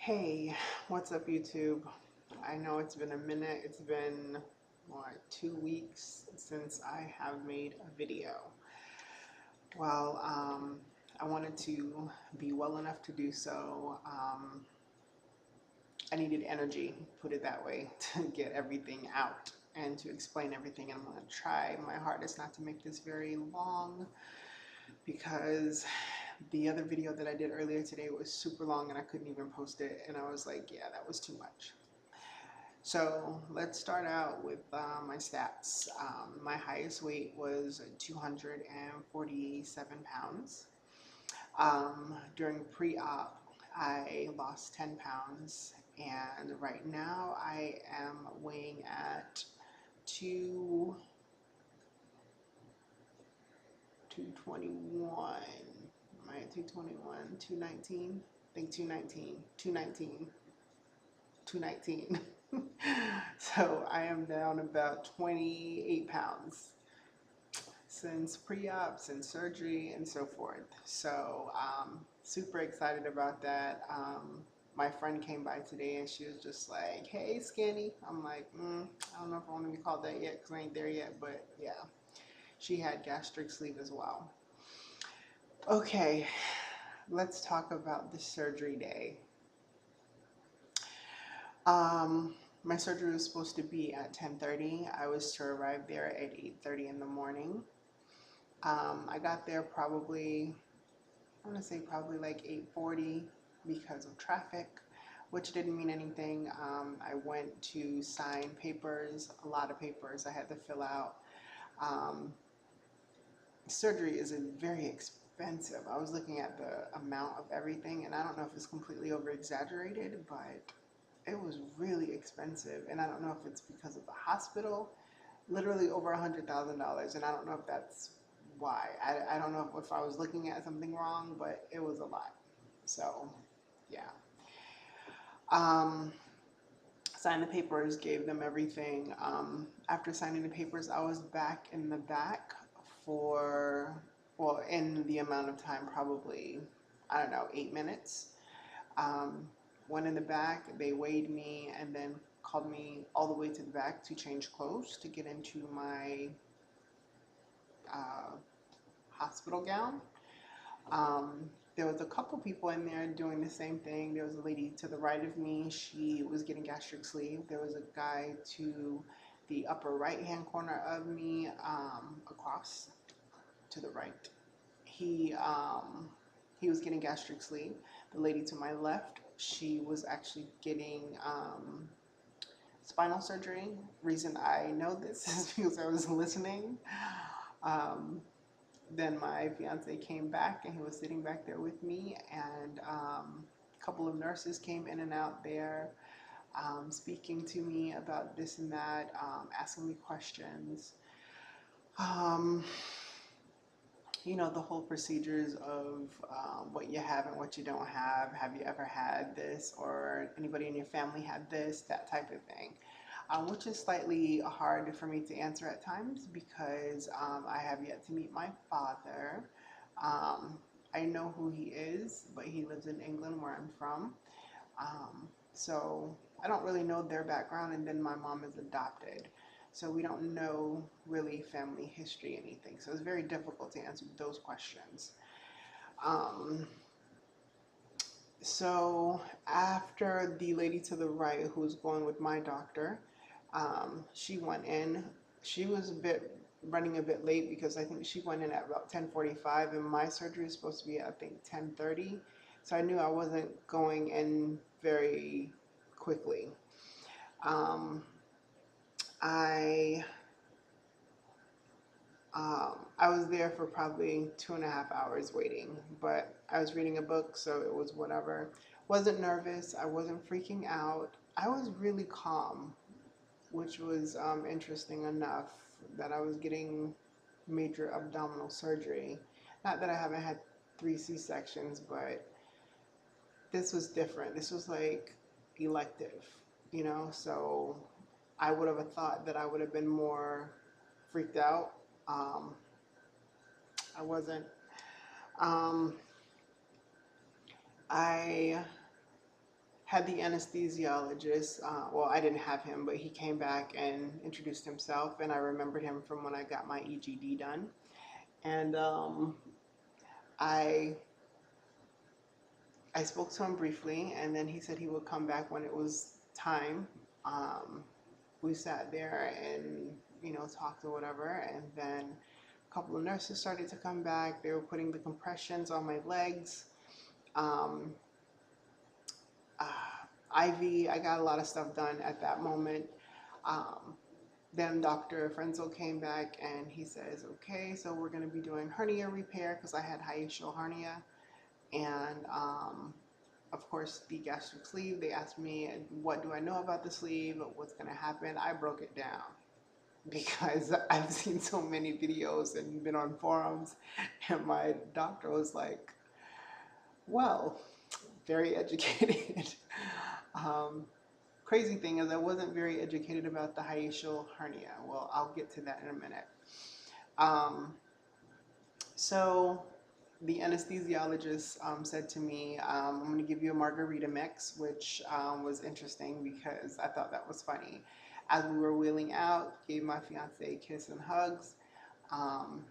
Hey, what's up, YouTube? I know it's been a minute. It's been, what, 2 weeks since I have made a video. Well, I wanted to be well enough to do so. I needed energy, put it that way, to get everything out and to explain everything. And I'm going to try my hardest not to make this very long because the other video that I did earlier today was super long and I couldn't even post it. And I was like, yeah, that was too much. So let's start out with my stats. My highest weight was 247 pounds. During pre-op, I lost 10 pounds, and right now I am weighing at 221. Am I at 221? 219? I think 219. 219. 219. So I am down about 28 pounds since pre-op, since surgery, and so forth. So super excited about that. My friend came by today and she was just like, hey, skinny. I'm like, I don't know if I want to be called that yet because I ain't there yet, but yeah. She had gastric sleeve as well. Okay, let's talk about the surgery day. My surgery was supposed to be at 10:30. I was to arrive there at 8:30 in the morning. I got there probably, I want to say probably like 8:40 because of traffic, which didn't mean anything. I went to sign papers, a lot of papers I had to fill out. Um, Surgery is very expensive. I was looking at the amount of everything, and I don't know if it's completely over exaggerated, but it was really expensive. And I don't know if it's because of the hospital, literally over $100,000. And I don't know if that's why. I don't know if I was looking at something wrong, but it was a lot. So, yeah. Um, Signed the papers, gave them everything. After signing the papers, I was back in the back for, well, in the amount of time, probably, I don't know, 8 minutes. Um, Went in the back, they weighed me, and then called me all the way to the back to change clothes to get into my uh, hospital gown. There was a couple people in there doing the same thing. There was a lady to the right of me. She was getting gastric sleeve. There was a guy to the upper right hand corner of me, across to the right. He um, he was getting gastric sleeve. The lady to my left, she was actually getting spinal surgery. Reason I know this is because I was listening. Um, then my fiance came back and he was sitting back there with me, and a couple of nurses came in and out there, speaking to me about this and that, asking me questions. Um, the whole procedures of what you have and what you don't have. Have you ever had this, or anybody in your family had this, that type of thing. Which is slightly hard for me to answer at times because I have yet to meet my father. I know who he is, but he lives in England where I'm from. So I don't really know their background, and then my mom is adopted. So we don't know really family history, anything. So it's very difficult to answer those questions. Um, so after the lady to the right, who's going with my doctor, she went in. She was running a bit late because I think she went in at about 10:45, and my surgery is supposed to be at, I think, 10:30. So I knew I wasn't going in very quickly. Um, I I was there for probably 2.5 hours waiting, but I was reading a book, so it was whatever. Wasn't nervous. I wasn't freaking out. I was really calm, which was interesting enough that I was getting major abdominal surgery. Not that I haven't had 3 C-sections, but this was different. This was like elective, so I would have thought that I would have been more freaked out. Um, I wasn't. Um, I had the anesthesiologist, well, I didn't have him, but he came back and introduced himself, and I remembered him from when I got my EGD done. And I I spoke to him briefly, and then he said he would come back when it was time. Um, we sat there and talked or whatever, and then a couple of nurses started to come back. They were putting the compressions on my legs. Um, IV, I got a lot of stuff done at that moment. Um, then Dr. Frenzel came back and he says, okay, so we're going to be doing hernia repair because I had hiatal hernia. And of course, the gastric sleeve, they asked me, what do I know about the sleeve? What's going to happen? I broke it down because I've seen so many videos and been on forums. And my doctor was like, well, very educated. um, Crazy thing is I wasn't very educated about the hiatal hernia. Well, I'll get to that in a minute. So the anesthesiologist said to me, I'm going to give you a margarita mix, which was interesting because I thought that was funny. As we were wheeling out, gave my fiance a kiss and hugs. Um,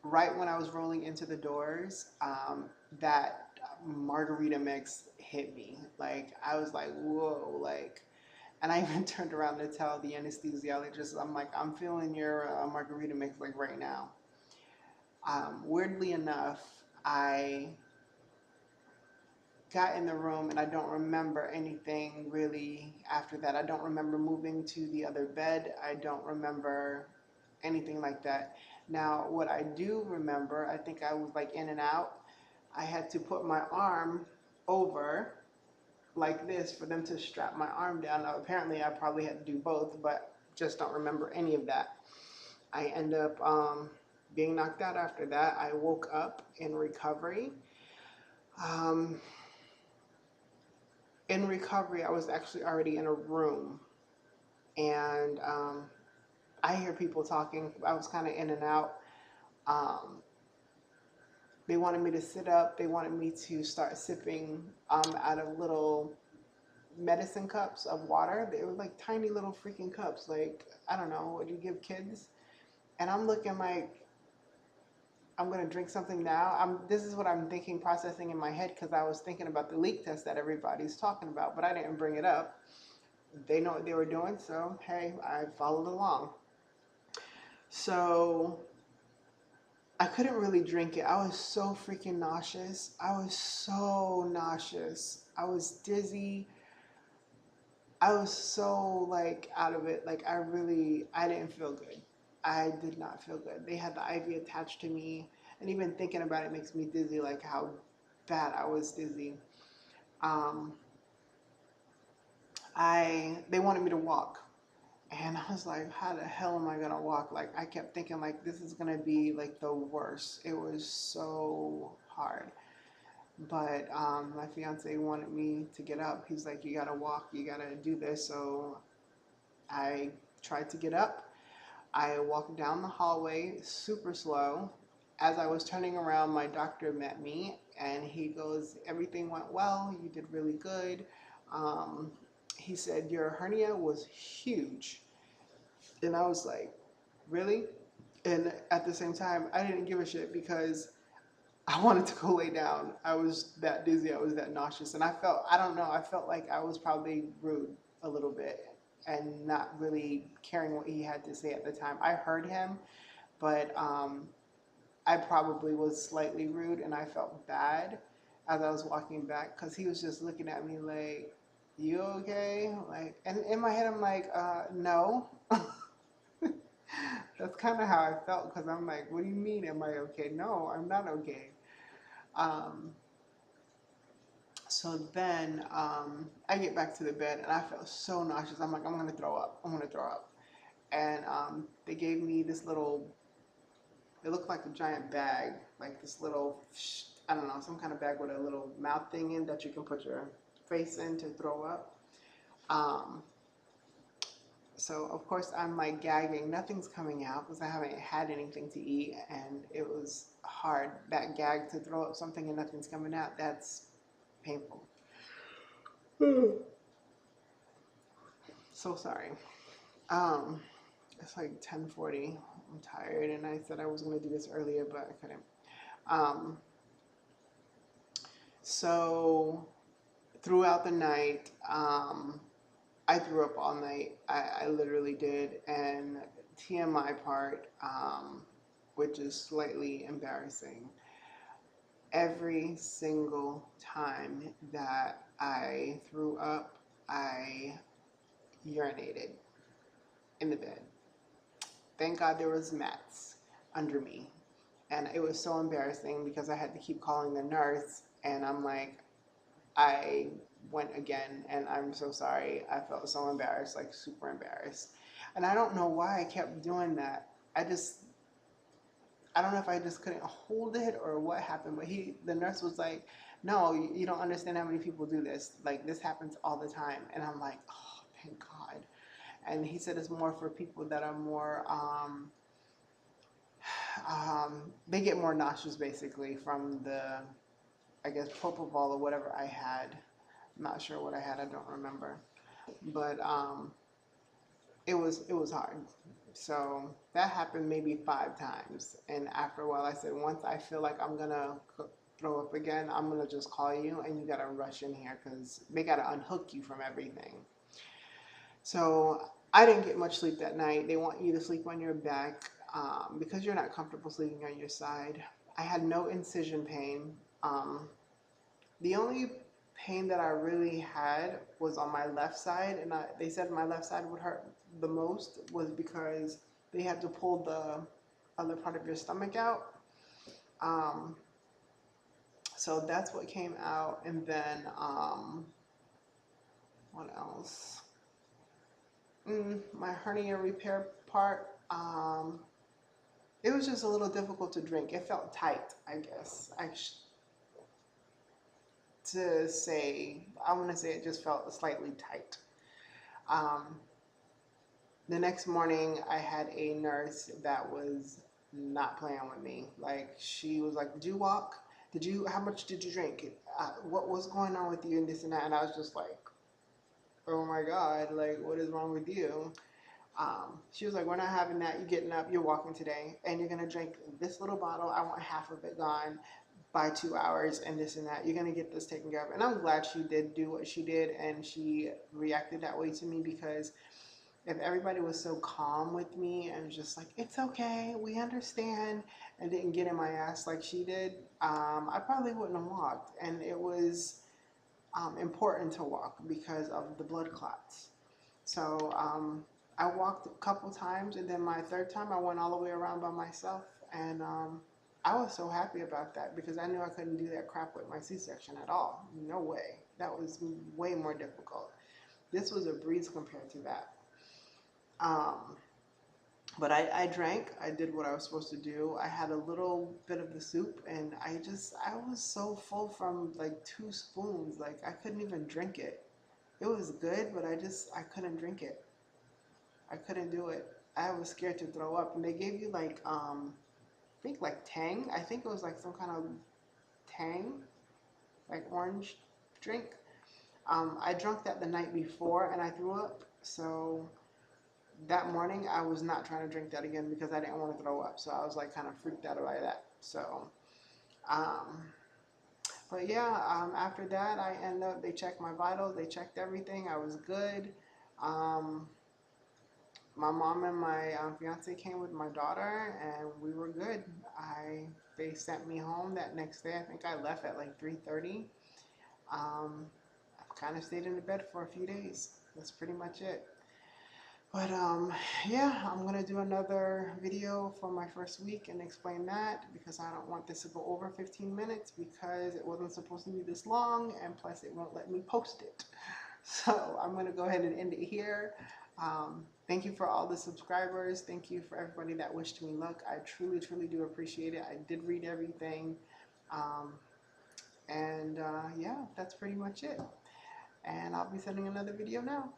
right when I was rolling into the doors, that margarita mix hit me. Like, I was like, whoa, like, and I even turned around to tell the anesthesiologist, I'm like, I'm feeling your margarita mix like right now. Weirdly enough, I got in the room and I don't remember anything really after that. I don't remember moving to the other bed. I don't remember anything like that. Now, what I do remember, I think I was like in and out. I had to put my arm over like this for them to strap my arm down. Now, apparently I probably had to do both, but just don't remember any of that. I end up being knocked out after that. I woke up in recovery. Um, in recovery, I was actually already in a room, and I hear people talking. I was kind of in and out. Um, they wanted me to sit up. They wanted me to start sipping out of little medicine cups of water. They were like tiny little freaking cups. Like, I don't know, what do you give kids? And I'm looking like, I'm gonna drink something now. This is what I'm thinking, processing in my head, because I was thinking about the leak test that everybody's talking about, but I didn't bring it up. They know what they were doing, so hey, I followed along. So I couldn't really drink it. I was so freaking nauseous. I was so nauseous. I was dizzy. I was so like out of it. Like, I didn't feel good. I did not feel good. They had the IV attached to me, and even thinking about it makes me dizzy, like how bad I was dizzy. Um, they wanted me to walk, and I was like, how the hell am I gonna walk? Like, I kept thinking like this is gonna be like the worst. It was so hard. But my fiance wanted me to get up. He's like, you gotta walk, you gotta do this. So I tried to get up. I walked down the hallway super slow. As I was turning around, my doctor met me and he goes, everything went well, you did really good. Um, he said, your hernia was huge. And I was like, really? And at the same time, I didn't give a shit because I wanted to go lay down. I was that dizzy, I was that nauseous. And I don't know, I felt like I was probably rude a little bit and not really caring what he had to say at the time. I heard him, but I probably was slightly rude and I felt bad as I was walking back because he was just looking at me like, you okay? Like, and in my head, I'm like, no. That's kind of how I felt because I'm like, what do you mean, am I okay? No, I'm not okay. Um, so then I get back to the bed and I felt so nauseous. I'm like, I'm gonna throw up. I'm gonna throw up. And they gave me this little, it looked like a giant bag, like this little, I don't know, some kind of bag with a little mouth thing in that you can put your face in to throw up. So of course I'm like gagging, nothing's coming out because I haven't had anything to eat and it was hard. That gag to throw up something and nothing's coming out, that's painful. So sorry. It's like 10:40. I'm tired, and I said I was gonna do this earlier, but I couldn't. Um, so throughout the night, I threw up all night. I literally did. And TMI part, which is slightly embarrassing, every single time that I threw up, I urinated in the bed. Thank God there was mats under me. And it was so embarrassing because I had to keep calling the nurse, and I'm like, I went again, and I'm so sorry. I felt so embarrassed, like super embarrassed. And I don't know why I kept doing that. I don't know if I just couldn't hold it or what happened, but the nurse was like, no, you don't understand how many people do this. Like, this happens all the time. And I'm like, oh, thank God. And he said it's more for people that are more, they get more nauseous basically from the, I guess, propofol or whatever I had. I'm not sure what I had. I don't remember. But it was hard. So that happened maybe 5 times. And after a while, I said, once I feel like I'm gonna throw up again, I'm gonna just call you, and you gotta rush in here because they gotta unhook you from everything. So I didn't get much sleep that night. They want you to sleep on your back because you're not comfortable sleeping on your side. I had no incision pain. The only pain that I really had was on my left side, and they said my left side would hurt the most was because they had to pull the other part of your stomach out. Um, so that's what came out, and then what else? My hernia repair part. It was just a little difficult to drink. It felt tight, I guess. I want to say it just felt slightly tight. Um, the next morning, I had a nurse that was not playing with me. Like, she was like, "Did you walk? How much did you drink? What was going on with you?" And this and that. And I was just like, "Oh my God, like, what is wrong with you?" She was like, "We're not having that. You're getting up, you're walking today, and you're gonna drink this little bottle. I want half of it gone by 2 hours, and this and that. You're gonna get this taken care of." And I'm glad she did do what she did, and she reacted that way to me because if everybody was so calm with me and just like, "It's okay, we understand," and didn't get in my ass like she did, I probably wouldn't have walked. And it was important to walk because of the blood clots. So I walked a couple times, and then my third time I went all the way around by myself, and I was so happy about that because I knew I couldn't do that crap with my C-section at all. No way. That was way more difficult. This was a breeze compared to that. Um, but I drank. I did what I was supposed to do. I had a little bit of the soup, and I was so full from like 2 spoons. Like, I couldn't even drink it. It was good, but I couldn't drink it. I couldn't do it. I was scared to throw up. And they gave you like, I think like Tang. I think it was like some kind of Tang, like orange drink. I drank that the night before and I threw up. So that morning I was not trying to drink that again because I didn't want to throw up. So I was like kind of freaked out by that. So, um, but yeah, after that they checked my vitals, they checked everything. I was good. Um, my mom and my fiance came with my daughter, and we were good. They sent me home that next day. I think I left at like 3:30. I kind of stayed in the bed for a few days. That's pretty much it. But yeah, I'm gonna do another video for my first week and explain that because I don't want this to go over 15 minutes because it wasn't supposed to be this long, and plus it won't let me post it. So I'm gonna go ahead and end it here. Thank you for all the subscribers. Thank you for everybody that wished me luck. I truly, truly do appreciate it. I did read everything. Um, and yeah, that's pretty much it. And I'll be sending another video now.